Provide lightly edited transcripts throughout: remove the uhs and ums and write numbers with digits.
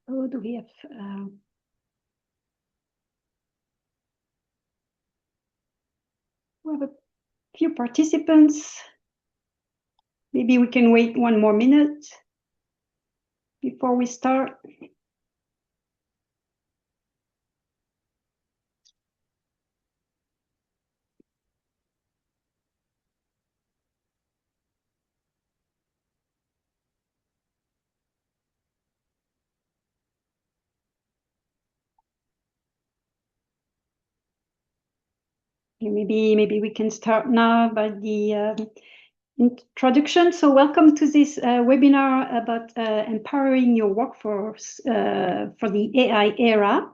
Oh, do we have a few participants? Maybe we can wait one more minute before we start. Maybe we can start now by the introduction. So welcome to this webinar about empowering your workforce for the AI era.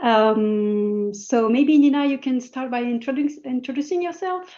So maybe Nina, you can start by introducing yourself.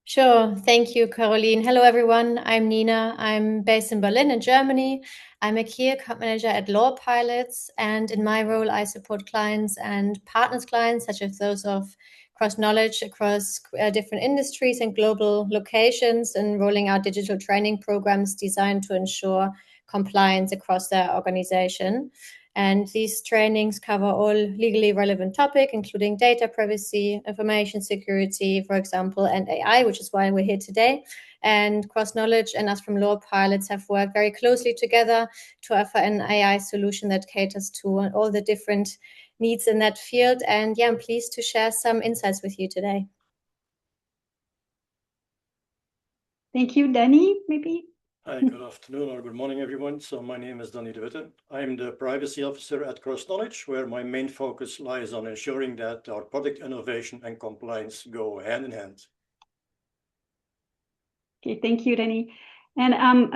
Sure. Thank you, Caroline. Hello, everyone. I'm Nina. I'm based in Berlin in Germany. I'm a key account manager at lawpilots, and in my role, I support clients and partners clients, such as those of CrossKnowledge across different industries and global locations, and rolling out digital training programs designed to ensure compliance across their organization. And these trainings cover all legally relevant topics, including data privacy, information security, for example, and AI, which is why we're here today. And CrossKnowledge and us from lawpilots have worked very closely together to offer an AI solution that caters to all the different needs in that field. And yeah, I'm pleased to share some insights with you today. Thank you, Danny, maybe. Hi, good afternoon or good morning, everyone. So my name is Danny de Witte. I'm the privacy officer at CrossKnowledge, where my main focus lies on ensuring that our product innovation and compliance go hand in hand. Okay, thank you, Danny. And I'm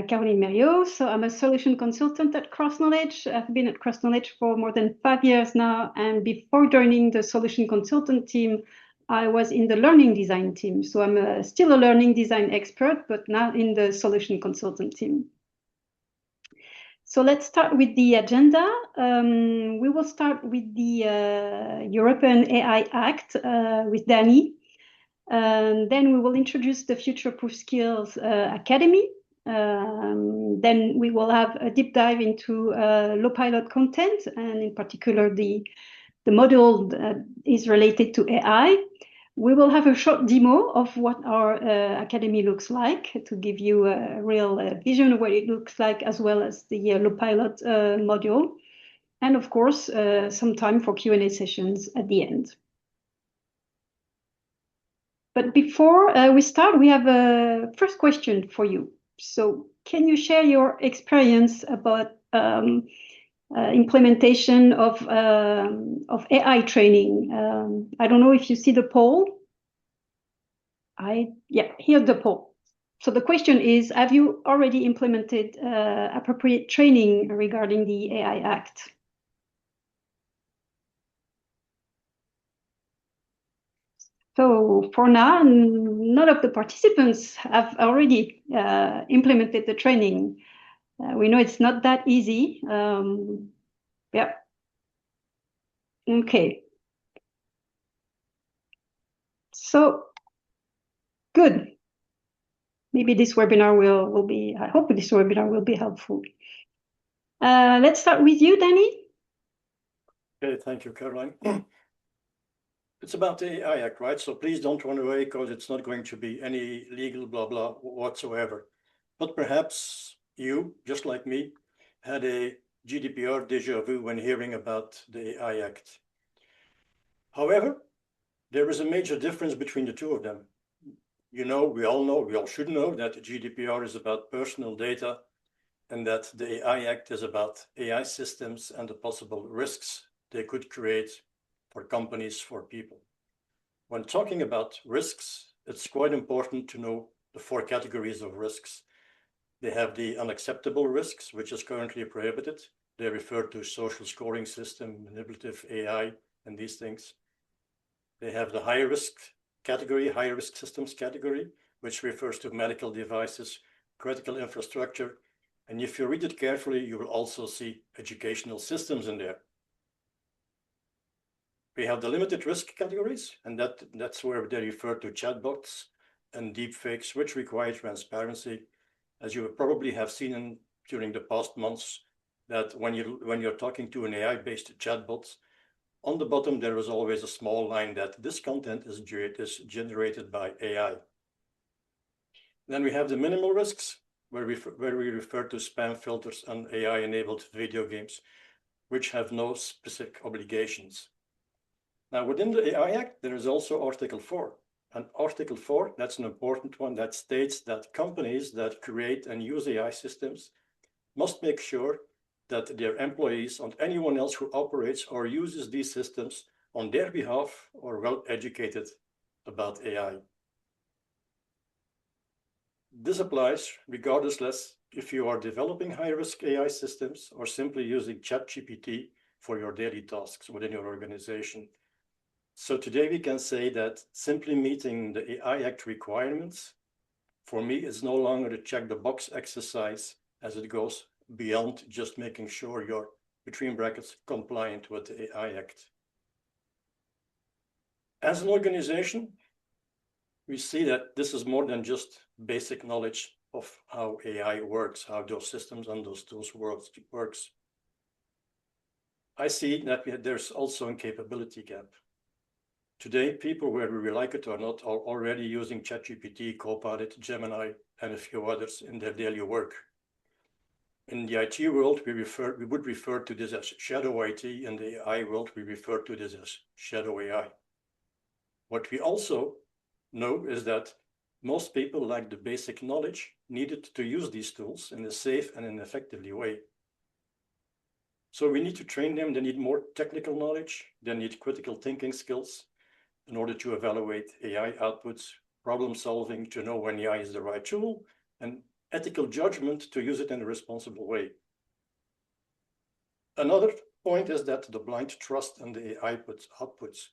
Caroline Meriot, so I'm a solution consultant at CrossKnowledge. I've been at CrossKnowledge for more than 5 years now, and before joining the solution consultant team, I was in the learning design team. So I'm still a learning design expert, but now in the solution consultant team. So let's start with the agenda. We will start with the European AI Act with Danny. Then we will introduce the Future-Proof Skills Academy. Then we will have a deep dive into lawpilot content, and in particular the module that is related to AI. We will have a short demo of what our academy looks like to give you a real vision of what it looks like, as well as the lawpilot module. And of course, some time for Q&A sessions at the end. But before we start, we have a first question for you. So can you share your experience about implementation of AI training? I don't know if you see the poll. Here's the poll. So the question is, have you already implemented appropriate training regarding the AI Act? So for now, none of the participants have already implemented the training. We know it's not that easy. Yeah. Okay. So good. Maybe this webinar will be, I hope this webinar will be helpful. Let's start with you, Danny. Okay, thank you, Caroline. It's about the AI Act, right? So please don't run away, because it's not going to be any legal blah, blah whatsoever. But perhaps you, just like me, had a GDPR déjà vu when hearing about the AI Act. However, there is a major difference between the two of them. We all should know that GDPR is about personal data, and that the AI Act is about AI systems and the possible risks they could create for companies, for people. When talking about risks, it's quite important to know the 4 categories of risks. They have the unacceptable risks, which is currently prohibited. They refer to social scoring system, manipulative AI, and these things. They have the high risk category, high risk systems category, which refers to medical devices, critical infrastructure. And if you read it carefully, you will also see educational systems in there. We have the limited risk categories, and that's where they refer to chatbots and deepfakes, which require transparency. As you probably have seen during the past months, that when you're talking to an AI-based chatbot, on the bottom there is always a small line that this content is generated by AI. Then we have the minimal risks, where we refer to spam filters and AI-enabled video games, which have no specific obligations. Now, within the AI Act, there is also Article 4. And Article 4, that's an important one, that states that companies that create and use AI systems must make sure that their employees and anyone else who operates or uses these systems on their behalf are well educated about AI. This applies regardless if you are developing high-risk AI systems or simply using ChatGPT for your daily tasks within your organization. So today we can say that simply meeting the AI Act requirements, for me, is no longer a check-the-box exercise, as it goes beyond just making sure you're, between brackets, compliant with the AI Act. As an organization, we see that this is more than just basic knowledge of how AI works, how those systems and those tools works. I see that there's also a capability gap. Today, people, whether we like it or not, are already using ChatGPT, Copilot, Gemini, and a few others in their daily work. In the IT world, we would refer to this as shadow IT. In the AI world, we refer to this as shadow AI. What we also know is that most people lack the basic knowledge needed to use these tools in a safe and an effective way. So we need to train them. They need more technical knowledge. They need critical thinking skills in order to evaluate AI outputs, problem solving to know when AI is the right tool, and ethical judgment to use it in a responsible way. Another point is that the blind trust in the AI outputs.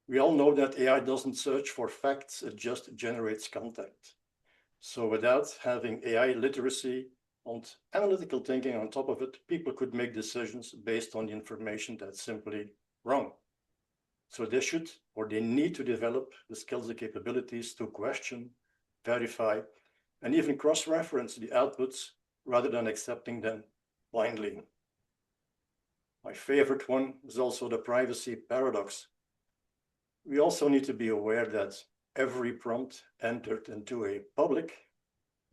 We all know that AI doesn't search for facts, it just generates content. So without having AI literacy and analytical thinking on top of it, people could make decisions based on the information that's simply wrong. So they should, or they need to develop the skills and capabilities to question, verify, and even cross-reference the outputs rather than accepting them blindly. My favorite one is also the privacy paradox. We also need to be aware that every prompt entered into a public,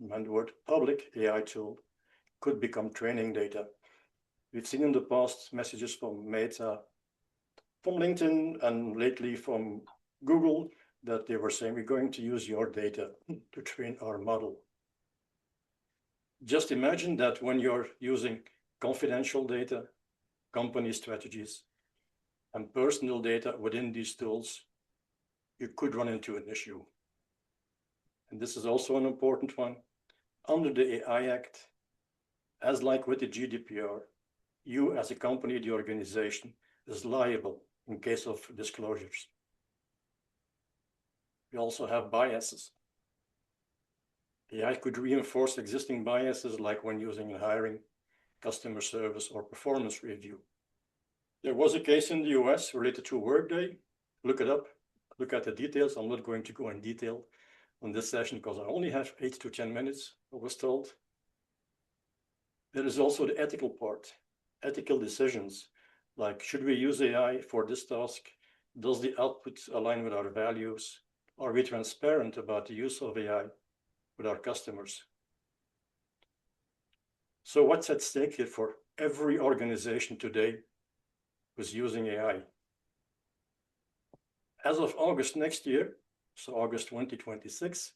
and the word public AI tool could become training data. We've seen in the past messages from Meta, from LinkedIn, and lately from Google that they were saying, we're going to use your data to train our model. Just imagine that when you're using confidential data, company strategies, and personal data within these tools, you could run into an issue. And this is also an important one. Under the AI Act, as like with the GDPR, you as a company, the organization, is liable in case of disclosures. We also have biases. AI could reinforce existing biases, like when using in hiring, customer service, or performance review. There was a case in the US related to Workday. Look it up, look at the details. I'm not going to go in detail on this session because I only have 8 to 10 minutes, I was told. There is also the ethical part, ethical decisions, like should we use AI for this task? Does the output align with our values? Are we transparent about the use of AI with our customers? So what's at stake here for every organization today who's using AI? As of August next year, so August 2026,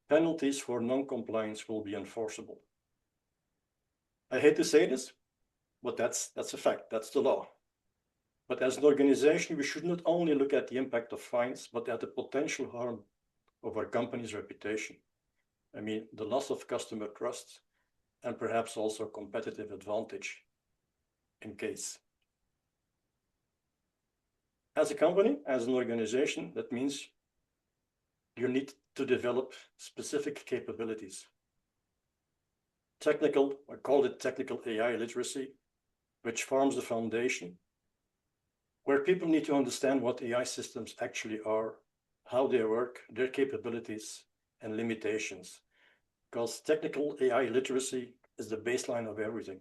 penalties for non-compliance will be enforceable. I hate to say this, but that's a fact, that's the law. But as an organization, we should not only look at the impact of fines, but at the potential harm of our company's reputation. I mean, the loss of customer trust and perhaps also competitive advantage in case. As a company, as an organization, that means you need to develop specific capabilities. Technical, I call it technical AI literacy, which forms the foundation, where people need to understand what AI systems actually are, how they work, their capabilities and limitations, because technical AI literacy is the baseline of everything.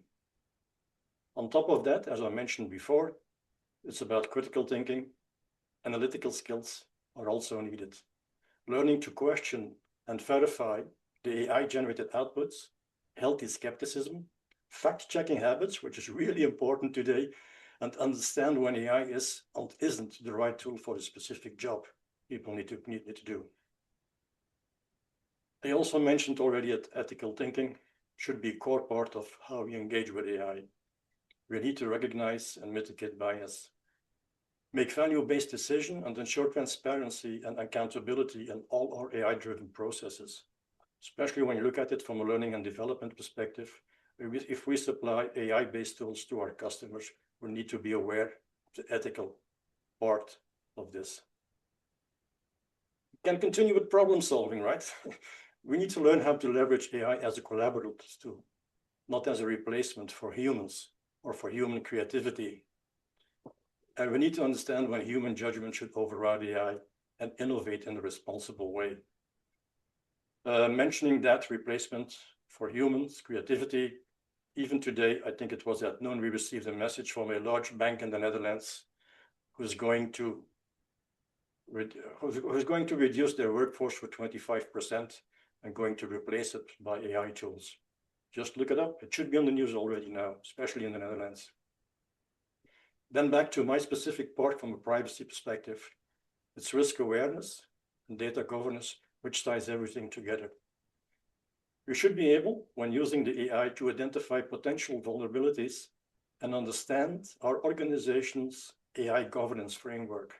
On top of that, as I mentioned before, it's about critical thinking. Analytical skills are also needed. Learning to question and verify the AI-generated outputs, healthy skepticism, fact-checking habits, which is really important today, and understand when AI is and isn't the right tool for a specific job people need to do. I also mentioned already that ethical thinking should be a core part of how we engage with AI. We need to recognize and mitigate bias, make value-based decisions, and ensure transparency and accountability in all our AI-driven processes, especially when you look at it from a learning and development perspective. If we supply AI-based tools to our customers, we need to be aware of the ethical part of this. We can continue with problem solving, right? We need to learn how to leverage AI as a collaborative tool, not as a replacement for humans or for human creativity. And we need to understand when human judgment should override AI and innovate in a responsible way. Mentioning that replacement for humans, creativity, even today, I think it was at noon, we received a message from a large bank in the Netherlands who's going to reduce their workforce for 25% and going to replace it by AI tools. Just look it up. It should be on the news already now, especially in the Netherlands. Then back to my specific part from a privacy perspective. It's risk awareness and data governance, which ties everything together. We should be able, when using the AI, to identify potential vulnerabilities and understand our organization's AI governance framework.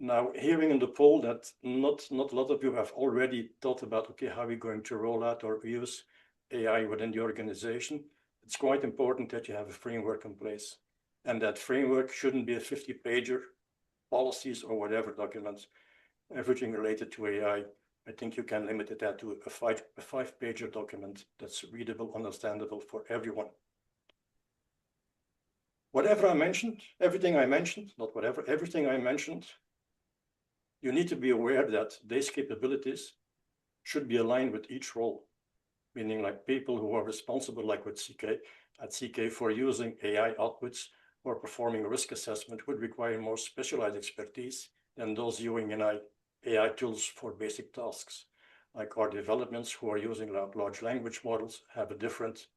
Now, hearing in the poll that not a lot of you have already thought about, okay, how are we going to roll out or use AI within the organization? It's quite important that you have a framework in place. And that framework shouldn't be a 50-pager, policies or whatever documents, everything related to AI. I think you can limit it to a five-pager document that's readable, understandable for everyone. Whatever I mentioned, everything I mentioned, not whatever, everything I mentioned, you need to be aware that these capabilities should be aligned with each role, meaning like people who are responsible, like with CK, for using AI outputs or performing risk assessment would require more specialized expertise than those using AI tools for basic tasks. Like our developments who are using large language models have a different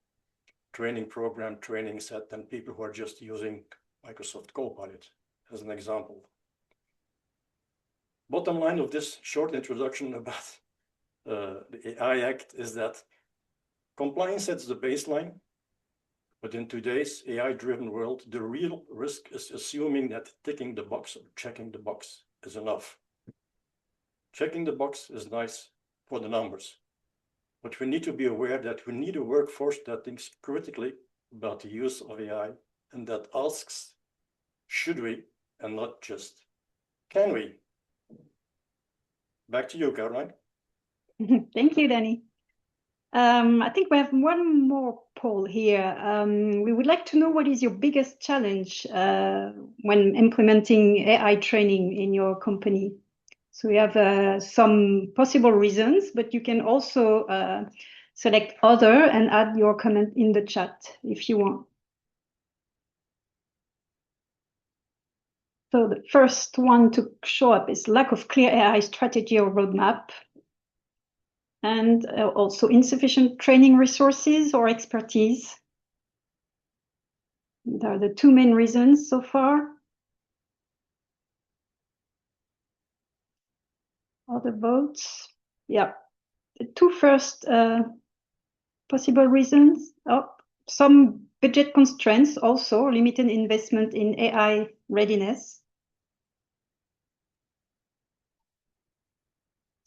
training program, training set than people who are just using Microsoft Copilot, as an example. Bottom line of this short introduction about the AI Act is that compliance sets the baseline, but in today's AI-driven world, the real risk is assuming that ticking the box or checking the box is enough. Checking the box is nice for the numbers, but we need to be aware that we need a workforce that thinks critically about the use of AI and that asks, should we, and not just, can we? Back to you, Caroline. Thank you, Danny. I think we have one more poll here. We would like to know what is your biggest challenge when implementing AI training in your company. So we have some possible reasons, but you can also select other and add your comment in the chat if you want. So the first one to show up is lack of clear AI strategy or roadmap, and also insufficient training resources or expertise. There are the two main reasons so far. Other votes? Yeah, the two first possible reasons. Oh, some budget constraints also, limited investment in AI readiness.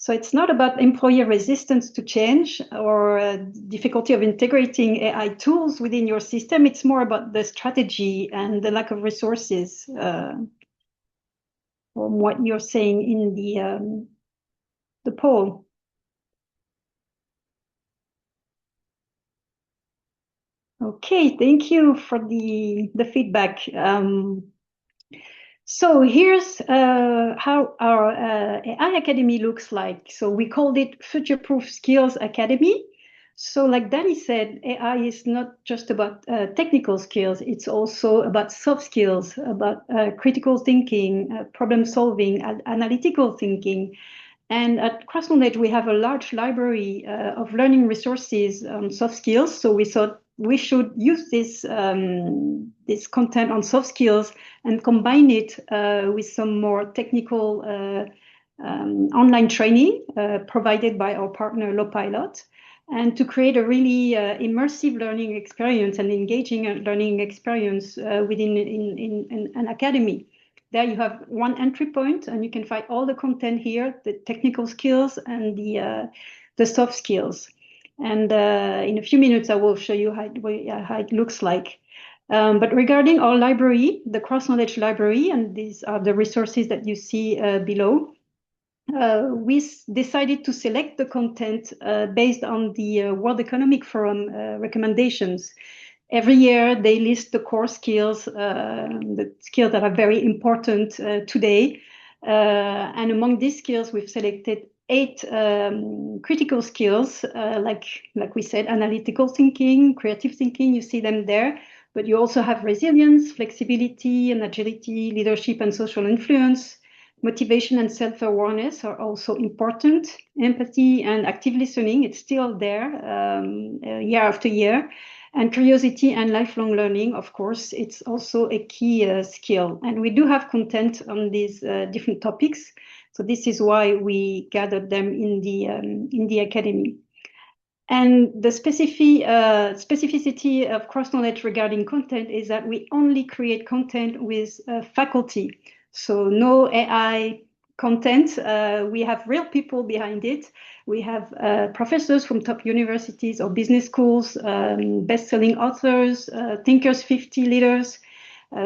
So it's not about employee resistance to change or difficulty of integrating AI tools within your system. It's more about the strategy and the lack of resources from what you're saying in the poll. Okay, thank you for the feedback. So here's how our AI Academy looks like. So we called it Future-Proof Skills Academy. So like Danny said, AI is not just about technical skills. It's also about soft skills, about critical thinking, problem solving, analytical thinking. And at CrossKnowledge, we have a large library of learning resources on soft skills. So we thought we should use this content on soft skills and combine it with some more technical online training provided by our partner lawpilots, and to create a really immersive learning experience and engaging learning experience within in an academy. There you have one entry point, and you can find all the content here, the technical skills and the soft skills. And in a few minutes, I will show you how it looks like. But regarding our library, the CrossKnowledge library, and these are the resources that you see below, we decided to select the content based on the World Economic Forum recommendations. Every year, they list the core skills, the skills that are very important today. And among these skills, we've selected 8 critical skills, like we said, analytical thinking, creative thinking, you see them there. But you also have resilience, flexibility and agility, leadership and social influence. Motivation and self-awareness are also important. Empathy and active listening, it's still there year after year. And curiosity and lifelong learning, of course, it's also a key skill. And we do have content on these different topics. So this is why we gathered them in the academy. And the specificity of CrossKnowledge regarding content is that we only create content with faculty. So no AI content. We have real people behind it. We have professors from top universities or business schools, best-selling authors, Thinkers 50 leaders.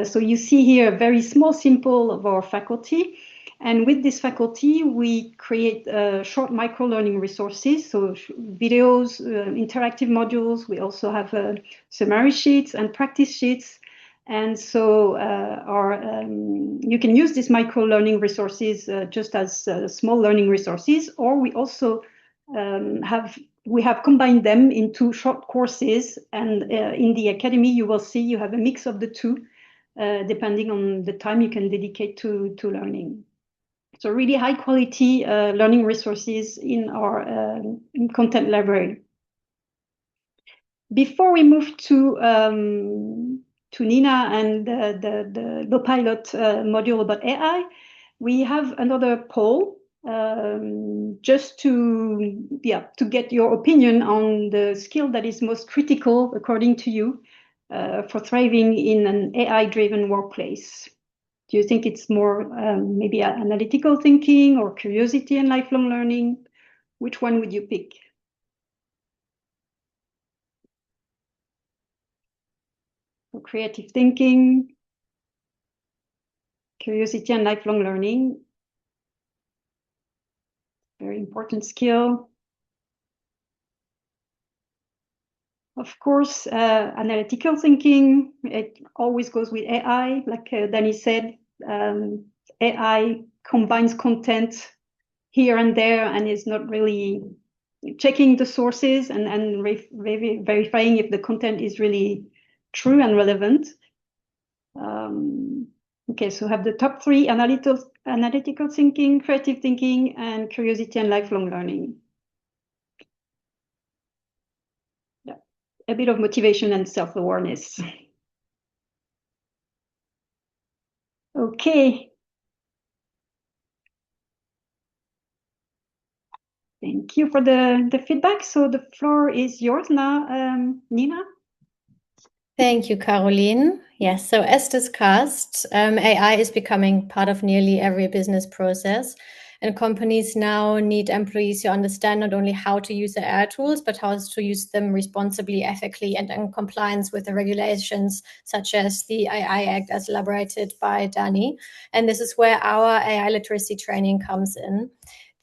So you see here a very small sample of our faculty. And with this faculty, we create short micro-learning resources, so videos, interactive modules. We also have summary sheets and practice sheets. And so you can use these micro-learning resources just as small learning resources, or we also have combined them into short courses. And in the academy, you will see you have a mix of the two, depending on the time you can dedicate to learning. So really high quality learning resources in our content library. Before we move to Nina and the lawpilot module about AI, we have another poll just to get your opinion on the skill that is most critical, according to you, for thriving in an AI-driven workplace. Do you think it's more maybe analytical thinking or curiosity and lifelong learning? Which one would you pick? So creative thinking, curiosity and lifelong learning. Very important skill. Of course, analytical thinking, it always goes with AI. Like Danny said, AI combines content here and there and is not really checking the sources and verifying if the content is really true and relevant. Okay, so have the top 3: analytical thinking, creative thinking, and curiosity and lifelong learning. Yeah, a bit of motivation and self-awareness. Okay. Thank you for the feedback. So the floor is yours now, Nina. Thank you, Caroline. Yes, so as discussed, AI is becoming part of nearly every business process, and companies now need employees who understand not only how to use the AI tools, but how to use them responsibly, ethically, and in compliance with the regulations, such as the AI Act as elaborated by Dani. And this is where our AI literacy training comes in.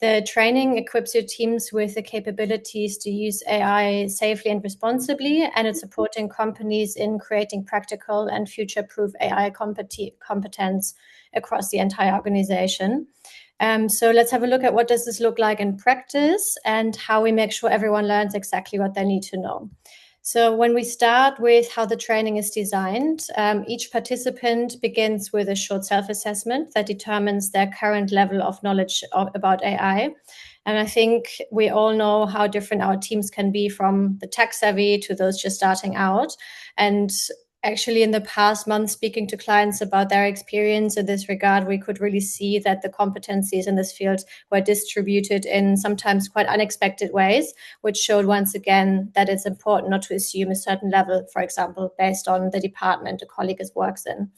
The training equips your teams with the capabilities to use AI safely and responsibly, and it's supporting companies in creating practical and future-proof AI competence across the entire organization. So let's have a look at what does this look like in practice and how we make sure everyone learns exactly what they need to know. So when we start with how the training is designed, each participant begins with a short self-assessment that determines their current level of knowledge about AI. And I think we all know how different our teams can be, from the tech savvy to those just starting out. And actually, in the past month, speaking to clients about their experience in this regard, we could really see that the competencies in this field were distributed in sometimes quite unexpected ways, which showed once again that it's important not to assume a certain level, for example, based on the department a colleague works in.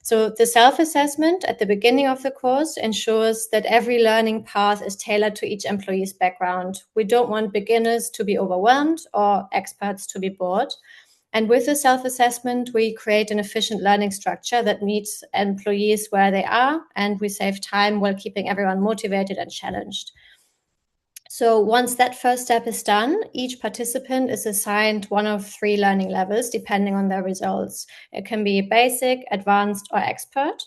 So the self-assessment at the beginning of the course ensures that every learning path is tailored to each employee's background. We don't want beginners to be overwhelmed or experts to be bored. And with the self-assessment, we create an efficient learning structure that meets employees where they are, and we save time while keeping everyone motivated and challenged. So once that first step is done, each participant is assigned one of 3 learning levels, depending on their results. It can be basic, advanced, or expert.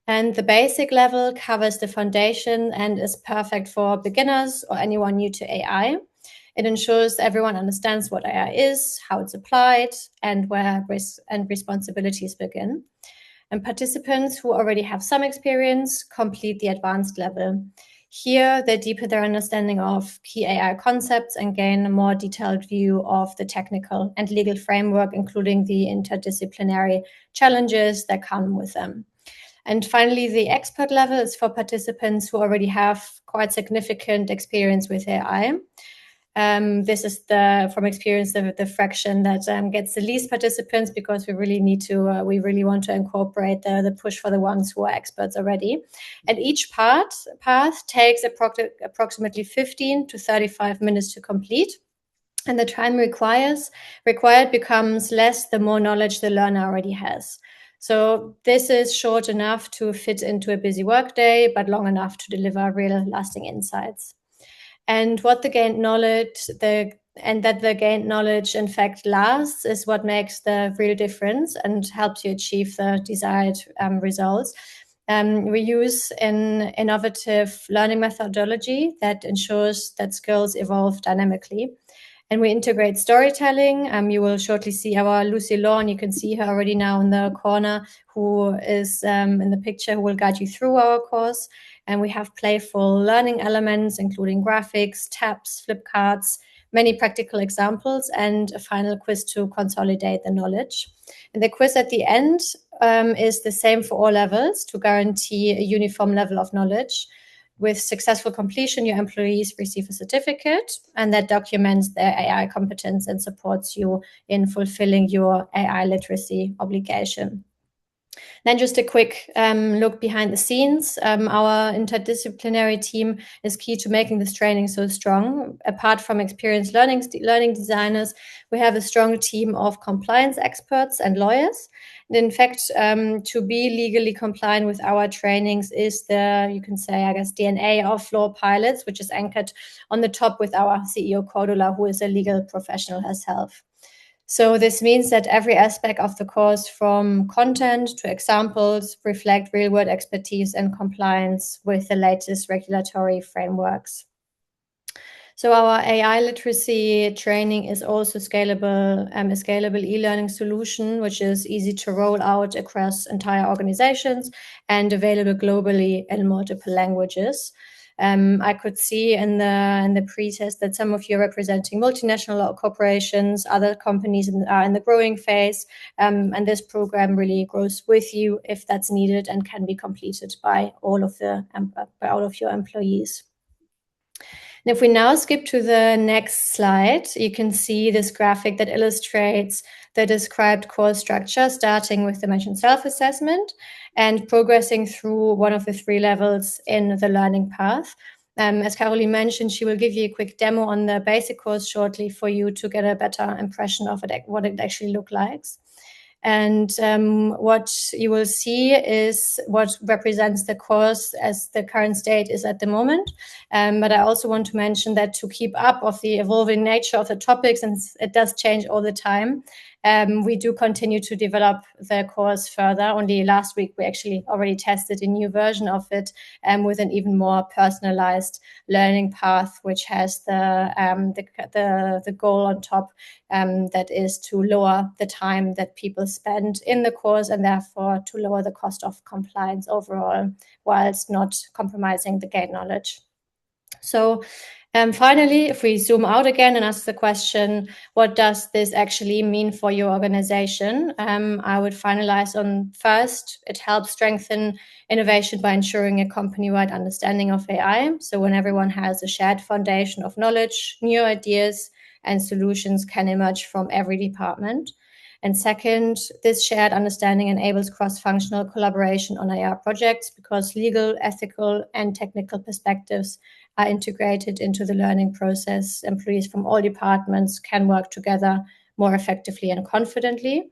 And the basic level covers the foundation and is perfect for beginners or anyone new to AI. It ensures everyone understands what AI is, how it's applied, and where risks and responsibilities begin. And participants who already have some experience complete the advanced level. Here, they deepen their understanding of key AI concepts and gain a more detailed view of the technical and legal framework, including the interdisciplinary challenges that come with them. And finally, the expert level is for participants who already have quite significant experience with AI. This is from experience, the fraction that gets the least participants, because we really want to incorporate the push for the ones who are experts already. And each path takes approximately 15 to 35 minutes to complete. And the time required becomes less the more knowledge the learner already has. So this is short enough to fit into a busy workday, but long enough to deliver real lasting insights. And what the gained knowledge, the gained knowledge in fact lasts, is what makes the real difference and helps you achieve the desired results. We use an innovative learning methodology that ensures that skills evolve dynamically. And we integrate storytelling. You will shortly see our Lucy Lawn. You can see her already now in the corner, who is in the picture, who will guide you through our course. And we have playful learning elements, including graphics, tabs, flip cards, many practical examples, and a final quiz to consolidate the knowledge. And the quiz at the end is the same for all levels to guarantee a uniform level of knowledge. With successful completion, your employees receive a certificate, and that documents their AI competence and supports you in fulfilling your AI literacy obligation. Then just a quick look behind the scenes. Our interdisciplinary team is key to making this training so strong. Apart from experienced learning designers, we have a strong team of compliance experts and lawyers. And in fact, to be legally compliant with our trainings is you can say, DNA of lawpilots, which is anchored on the top with our CEO, Cordula, who is a legal professional herself. So this means that every aspect of the course, from content to examples, reflect real-world expertise and compliance with the latest regulatory frameworks. So our AI literacy training is also a scalable e-learning solution, which is easy to roll out across entire organizations and available globally in multiple languages. I could see in the pre-test that some of you are representing multinational corporations, other companies are in the growing phase, and this program really grows with you if that's needed and can be completed by all of your employees. And if we now skip to the next slide, you can see this graphic that illustrates the described course structure, starting with the mentioned self-assessment and progressing through one of the 3 levels in the learning path. As Caroline mentioned, she will give you a quick demo on the basic course shortly for you to get a better impression of what it actually looks like. And what you will see is what represents the course as the current state is at the moment. But I also want to mention that to keep up of the evolving nature of the topics, and it does change all the time, we do continue to develop the course further. Only last week, we actually already tested a new version of it with an even more personalized learning path, which has the goal on top that is to lower the time that people spend in the course and therefore to lower the cost of compliance overall, whilst not compromising the gained knowledge. So finally, if we zoom out again and ask the question, what does this actually mean for your organization? I would finalize on first, it helps strengthen innovation by ensuring a company-wide understanding of AI. So when everyone has a shared foundation of knowledge, new ideas and solutions can emerge from every department. And second, this shared understanding enables cross-functional collaboration on AI projects because legal, ethical, and technical perspectives are integrated into the learning process. Employees from all departments can work together more effectively and confidently.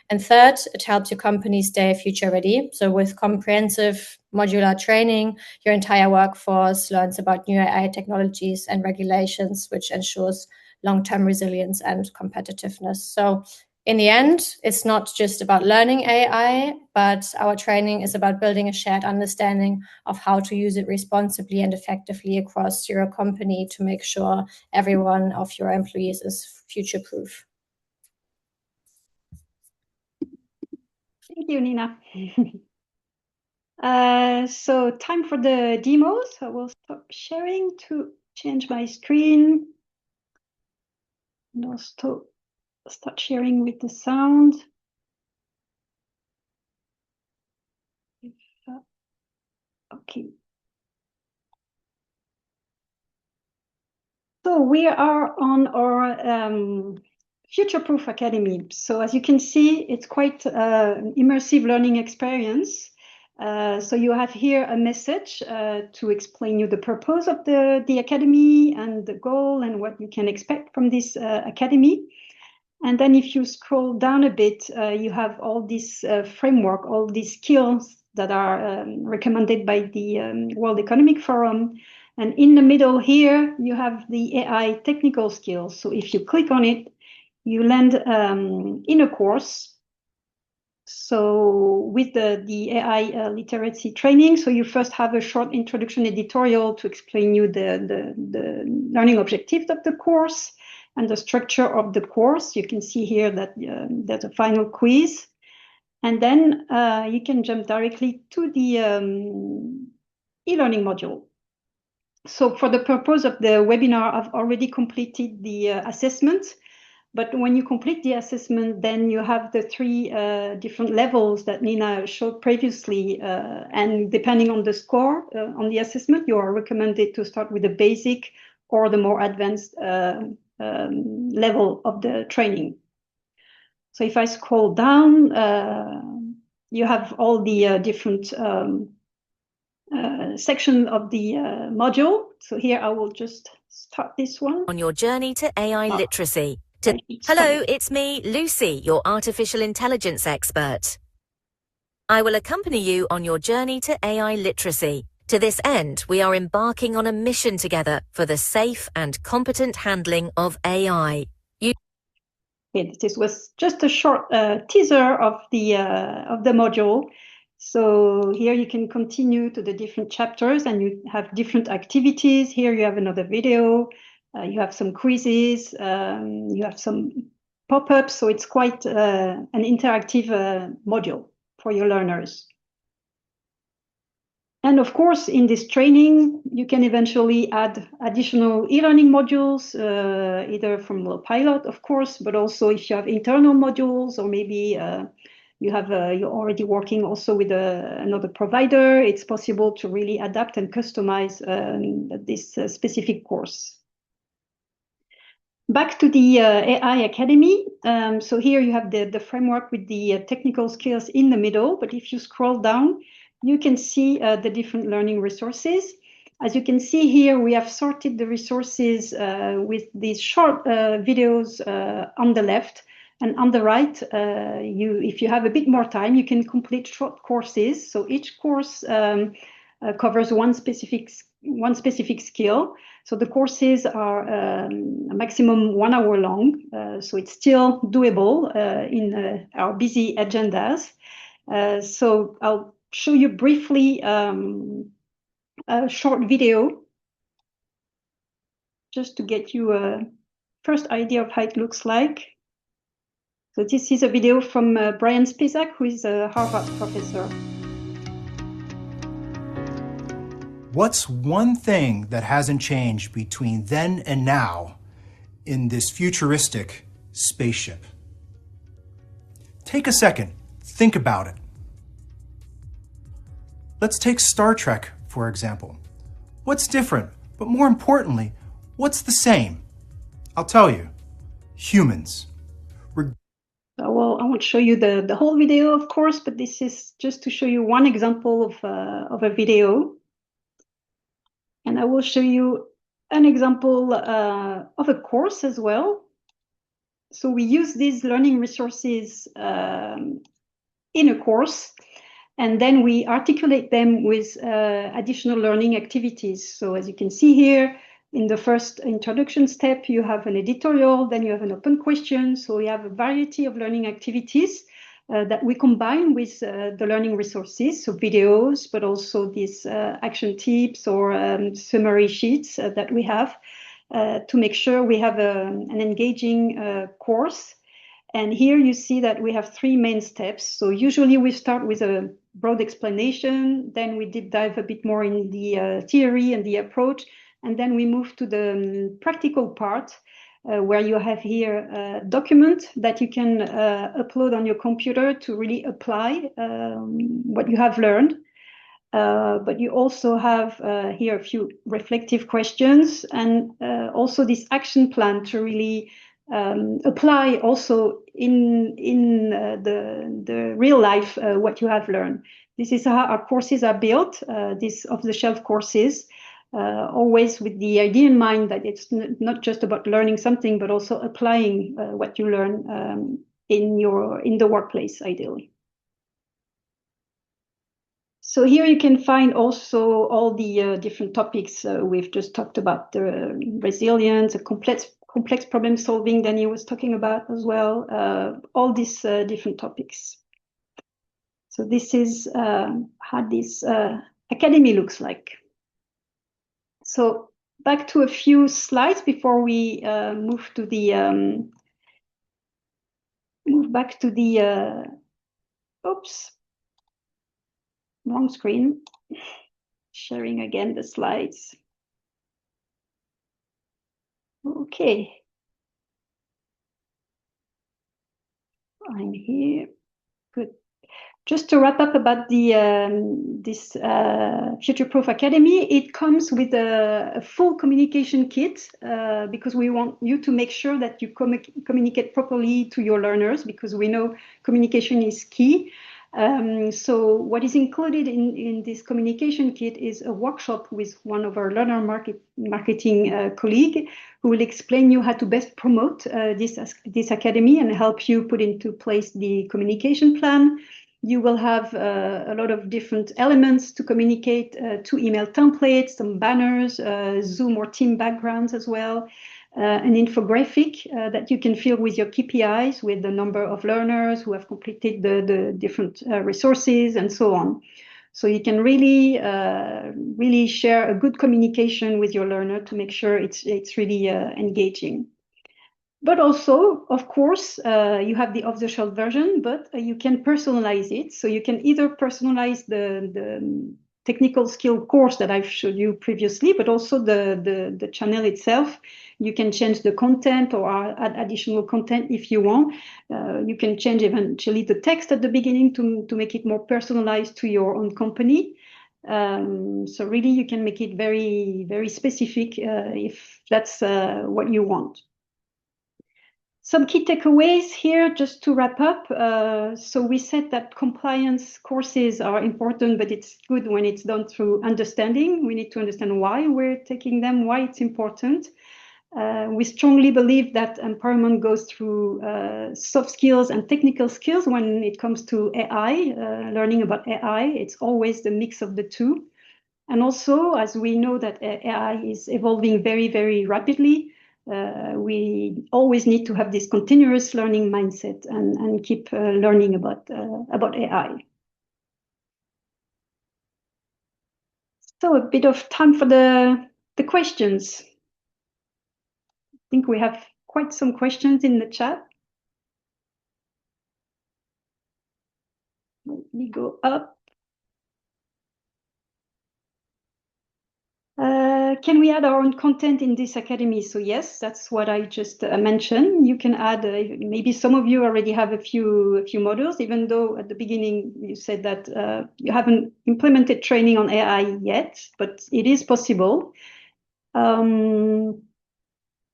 And third, it helps your company stay future ready. So with comprehensive modular training, your entire workforce learns about new AI technologies and regulations, which ensures long-term resilience and competitiveness. So in the end, it's not just about learning AI, but our training is about building a shared understanding of how to use it responsibly and effectively across your company to make sure every one of your employees is future-proof. Thank you, Nina. So time for the demos. I will stop sharing to change my screen. And also start sharing with the sound. Okay. So we are on our Future-Proof Academy. So as you can see, it's quite immersive learning experience. So you have here a message to explain you the purpose of the academy and the goal and what you can expect from this academy. And then if you scroll down a bit, you have all this framework, all these skills that are recommended by the World Economic Forum. And in the middle here, you have the AI technical skills. So if you click on it, you land in a course. So with the AI literacy training, so you first have a short introduction editorial to explain you the learning objectives of the course and the structure of the course. You can see here that there's a final quiz. And then you can jump directly to the e-learning module. So for the purpose of the webinar, I've already completed the assessment. But when you complete the assessment, then you have the three different levels that Nina showed previously. And depending on the score on the assessment, you are recommended to start with the basic or the more advanced level of the training. So if I scroll down, you have all the different section of the module. So here I will just start this one. On your journey to AI literacy. Hello, it's me, Lucy, your artificial intelligence expert. I will accompany you on your journey to AI literacy. To this end, we are embarking on a mission together for the safe and competent handling of AI. This was just a short teaser of the module. So here you can continue to the different chapters and you have different activities. Here you have another video. You have some quizzes. You have some pop-ups. So it's quite an interactive module for your learners. And of course, in this training, you can eventually add additional e-learning modules, either from lawpilots, of course, but also if you have internal modules or maybe you're already working also with another provider, it's possible to really adapt and customize this specific course. Back to the AI Academy. So here you have the framework with the technical skills in the middle, but if you scroll down, you can see the different learning resources. As you can see here, we have sorted the resources with these short videos on the left And on the right, if you have a bit more time, you can complete short courses. So each course covers one specific skill. So the courses are a maximum 1 hour long. So it's still doable in our busy agendas. So I'll show you briefly a short video just to get you a first idea of how it looks like. So this is a video from Brian Spisak, who is a Harvard professor. What's one thing that hasn't changed between then and now in this futuristic spaceship? Take a second, think about it. Let's take Star Trek, for example. What's different, but more importantly, what's the same? I'll tell you, humans. Well, I won't show you the whole video, of course, but this is just to show you one example of a video. And I will show you an example of a course as well. So we use these learning resources in a course, and then we articulate them with additional learning activities. So as you can see here, in the first introduction step, you have an editorial, then you have an open question. So we have a variety of learning activities that we combine with the learning resources, so videos, but also these action tips or summary sheets that we have to make sure we have an engaging course. And here you see that we have 3 main steps. So usually we start with a broad explanation, then we deep dive a bit more in the theory and the approach, and then we move to the practical part where you have here a document that you can upload on your computer to really apply what you have learned. But you also have here a few reflective questions and also this action plan to really apply also in the real life what you have learned. This is how our courses are built, these off-the-shelf courses, always with the idea in mind that it's not just about learning something, but also applying what you learn in the workplace, ideally. So here you can find also all the different topics we've just talked about, the resilience, the complex problem solving Danny was talking about as well, all these different topics. So this is how this academy looks like. So back to a few slides before we move back to the oops, wrong screen. Sharing again the slides. Okay. I'm here. Good. Just to wrap up about the this Future-Proof Academy, it comes with a full communication kit because we want you to make sure that you communicate properly to your learners, because we know communication is key. So what is included in this communication kit is a workshop with one of our learner marketing colleague who will explain you how to best promote this academy and help you put into place the communication plan. You will have a lot of different elements to communicate, 2 email templates, some banners, Zoom or team backgrounds as well, an infographic that you can fill with your KPIs, with the number of learners who have completed the different resources and so on. So you can really share a good communication with your learner to make sure it's really engaging. But also, of course, you have the off-the-shelf version, but you can personalize it. So you can either personalize the technical skill course that I've showed you previously, but also the channel itself. You can change the content or add additional content if you want. You can change eventually the text at the beginning to make it more personalized to your own company. So really, you can make it very, very specific if that's what you want. Some key takeaways here, just to wrap up. So we said that compliance courses are important, but it's good when it's done through understanding. We need to understand why we're taking them, why it's important. We strongly believe that empowerment goes through soft skills and technical skills when it comes to AI, learning about AI. It's always the mix of the two. And also, as we know that AI is evolving very, very rapidly, we always need to have this continuous learning mindset and keep learning about AI. So a bit of time for the questions. I think we have quite some questions in the chat. Let me go up. Can we add our own content in this academy? So yes, that's what I just mentioned. You can add, maybe some of you already have a few modules, even though at the beginning you said that you haven't implemented training on AI yet, but it is possible.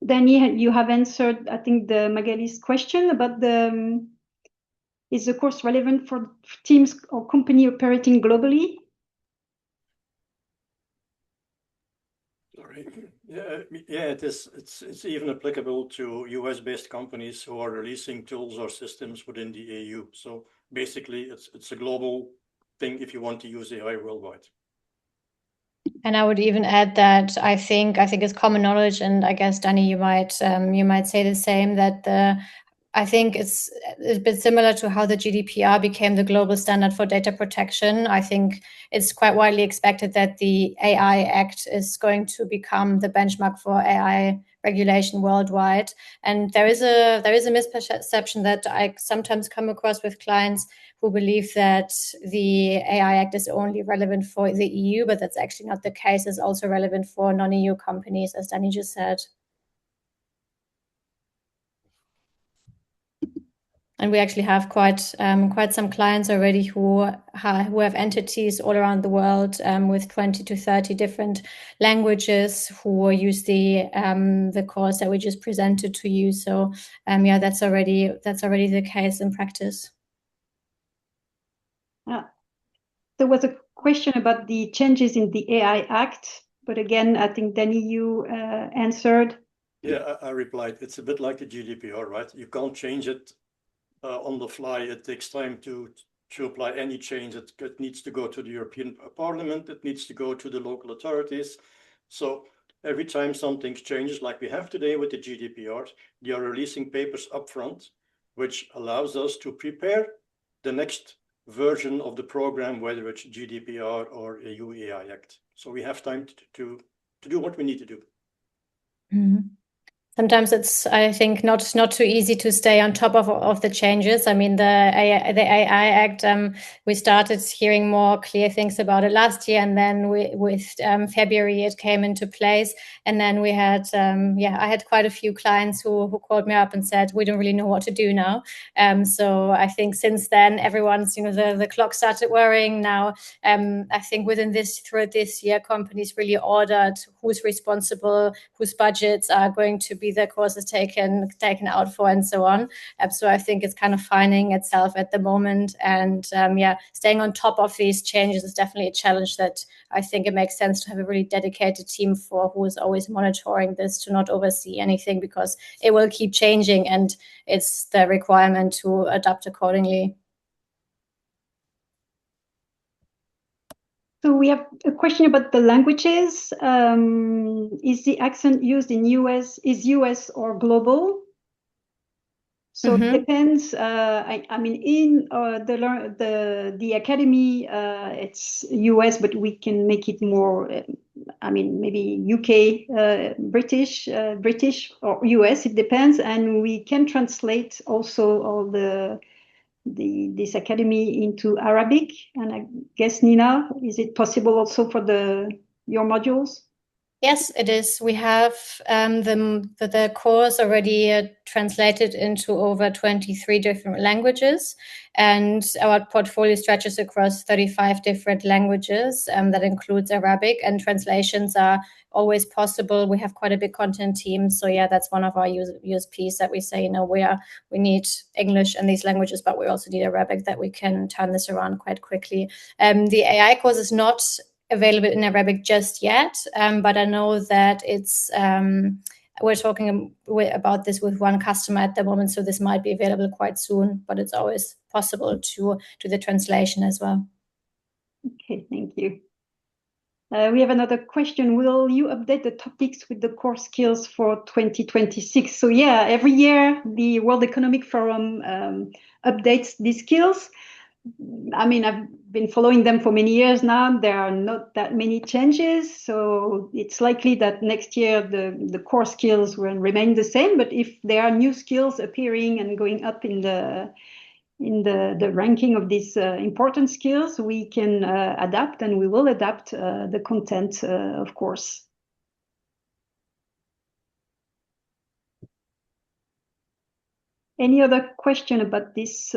Then you have answered, I think, the Magali's question about is the course relevant for teams or company operating globally? Sorry. Yeah, it is. It's even applicable to US-based companies who are releasing tools or systems within the EU. So basically, it's a global thing if you want to use AI worldwide. And I would even add that I think it's common knowledge, and I guess Danny, you might say the same, that I think it's a bit similar to how the GDPR became the global standard for data protection. I think it's quite widely expected that the AI Act is going to become the benchmark for AI regulation worldwide. And there is a misperception that I sometimes come across with clients who believe that the AI Act is only relevant for the EU, but that's actually not the case. It's also relevant for non-EU companies, as Danny just said. And we actually have quite some clients already who have entities all around the world with 20 to 30 different languages who use the course that we just presented to you. So yeah, that's already the case in practice. There was a question about the changes in the AI Act, but again, I think Danny, you answered. Yeah, I replied. It's a bit like the GDPR, right? You can't change it on the fly. It takes time to apply any change. It needs to go to the European Parliament. It needs to go to the local authorities. So every time something changes, like we have today with the GDPR, they are releasing papers upfront, which allows us to prepare the next version of the program, whether it's GDPR or EU AI Act. So we have time to do what we need to do. Mm-hmm. Sometimes it's, I think, not too easy to stay on top of the changes. I mean, the AI Act, we started hearing more clear things about it last year, and then with February it came into place. And then we had, I had quite a few clients who called me up and said, we don't really know what to do now. So I think since then, everyone's, the clock started whirring now. I think throughout this year, companies really ordered who's responsible, whose budgets are going to be the courses taken out for, and so on. So I think it's kind of finding itself at the moment, and staying on top of these changes is definitely a challenge that I think it makes sense to have a really dedicated team for, who is always monitoring this, to not oversee anything, because it will keep changing and it's the requirement to adapt accordingly. So we have a question about the languages. Is the accent used in US or global? So it depends. I mean, in the academy, it's US, but we can make it more. Maybe UK, British or US. It depends, and we can translate also all this academy into Arabic. And I guess, Nina, is it possible also for your modules? Yes, it is. We have the course already translated into over 23 different languages, and our portfolio stretches across 35 different languages. That includes Arabic, and translations are always possible. We have quite a big content team, so yeah, that's one of our USPs, that we say, we need English and these languages, but we also need Arabic, that we can turn this around quite quickly. The AI course is not available in Arabic just yet, but I know that it's we're talking about this with one customer at the moment, so this might be available quite soon, but it's always possible to do the translation as well. Okay, thank you. We have another question. Will you update the topics with the core skills for 2026? So yeah, every year the World Economic Forum updates these skills. I mean, I've been following them for many years now. There are not that many changes, so it's likely that next year the core skills will remain the same. But if there are new skills appearing and going up in the ranking of these important skills, we can adapt, and we will adapt the content, of course. Any other question about this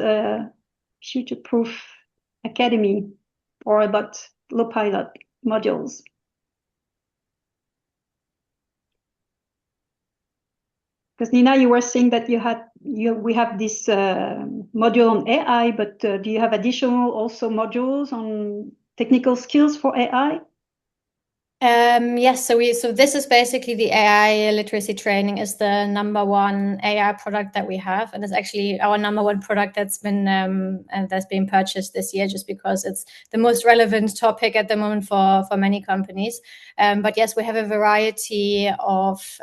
future-proof academy or about lawpilot modules? Because Nina, you were saying that we have this module on AI, but do you have additional also modules on technical skills for AI? Yes, so this is basically the AI literacy training is the #1 AI product that we have, and it's actually our #1 product that's been purchased this year, just because it's the most relevant topic at the moment for many companies. But yes, we have a variety of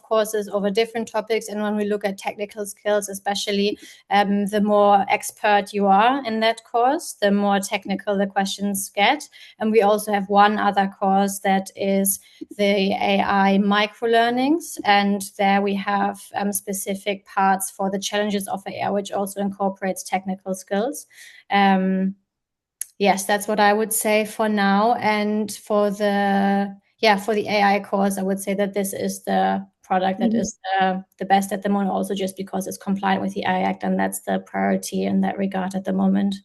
courses over different topics, and when we look at technical skills, especially, the more expert you are in that course, the more technical the questions get. And we also have one other course that is the AI microlearnings, and there we have specific parts for the challenges of AI, which also incorporates technical skills. Yes, that's what I would say for now. And for the AI course, I would say that this is the product that is the best at the moment, also just because it's compliant with the AI Act, and that's the priority in that regard at the moment.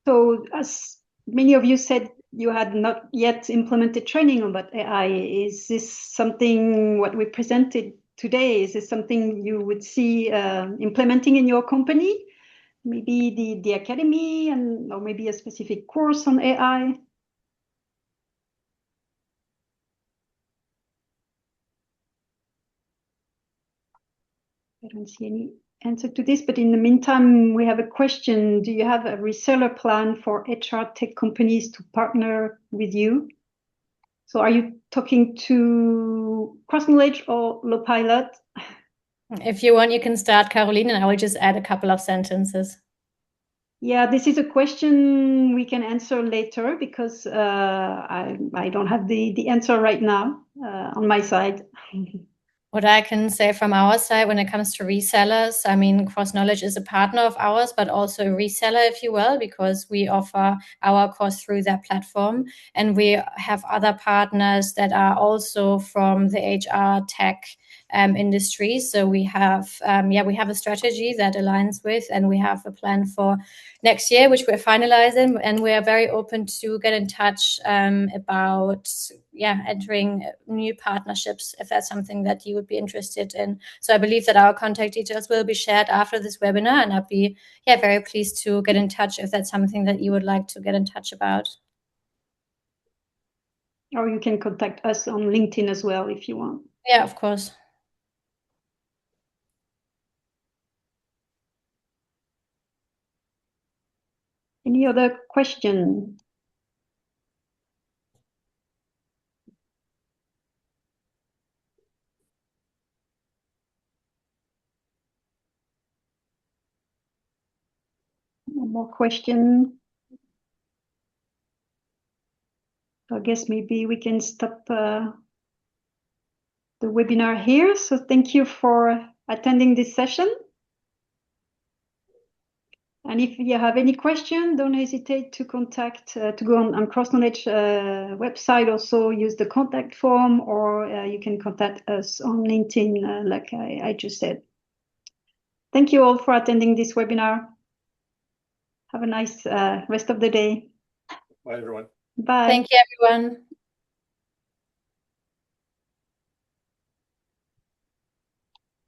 So as many of you said, you had not yet implemented training about AI. Is this something what we presented today? Is this something you would see implementing in your company? Maybe the academy or maybe a specific course on AI? I don't see any answer to this, but in the meantime, we have a question. Do you have a reseller plan for HR tech companies to partner with you? So are you talking to CrossKnowledge or lawpilot? If you want, you can start, Caroline, and I will just add a couple of sentences. Yeah, this is a question we can answer later, because I don't have the answer right now on my side. What I can say from our side when it comes to resellers, I mean, CrossKnowledge is a partner of ours, but also a reseller, if you will, because we offer our course through their platform. And we have other partners that are also from the HR tech industry. So we have a strategy that aligns with, and we have a plan for next year, which we're finalizing, and we are very open to get in touch about entering new partnerships if that's something that you would be interested in. So I believe that our contact details will be shared after this webinar, and I'll be very pleased to get in touch if that's something that you would like to get in touch about. Or you can contact us on LinkedIn as well if you want. Yeah, of course. Any other question? One more question. I guess maybe we can stop the webinar here. So thank you for attending this session. And if you have any question, don't hesitate to contact, to go on CrossKnowledge website, also use the contact form, or you can contact us on LinkedIn, like I just said. Thank you all for attending this webinar. Have a nice rest of the day. Bye, everyone. Bye. Thank you, everyone.